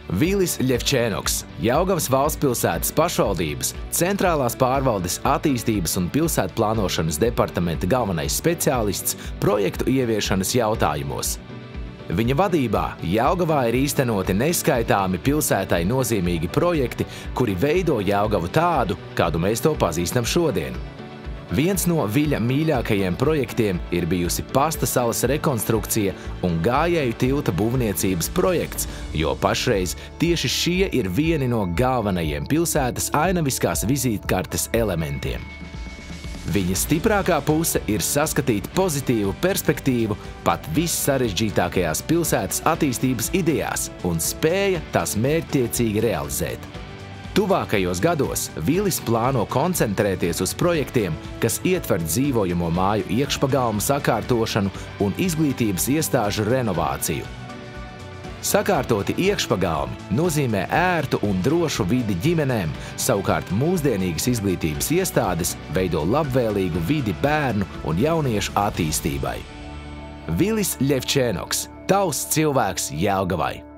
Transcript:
Vilis Ļevčēnoks, Jelgavas valstspilsētas pašvaldības, centrālās pārvaldes attīstības un pilsētu plānošanas departamenta galvenais speciālists projektu ieviešanas jautājumos. Viņa vadībā Jelgavā ir īstenoti neskaitāmi pilsētai nozīmīgi projekti, kuri veido Jelgavu tādu, kādu mēs to pazīstam šodien. Viens no Viļa mīļākajiem projektiem ir bijusi Pasta salas rekonstrukcija un gājēju tilta būvniecības projekts, jo pašreiz tieši šie ir vieni no galvenajiem pilsētas ainaviskās vizītkartes elementiem. Viņa stiprākā puse ir saskatīt pozitīvu perspektīvu pat vissarežģītākajās pilsētas attīstības idejās un spēja tās mērķtiecīgi realizēt. Tuvākajos gados Vilis plāno koncentrēties uz projektiem, kas ietver dzīvojamo māju iekšpagalmu sakārtošanu un izglītības iestāžu renovāciju. Sakārtoti iekšpagalmi nozīmē ērtu un drošu vidi ģimenēm, savukārt mūsdienīgas izglītības iestādes veido labvēlīgu vidi bērnu un jauniešu attīstībai. Vilis Ļevčēnoks, tavs cilvēks Jelgavai.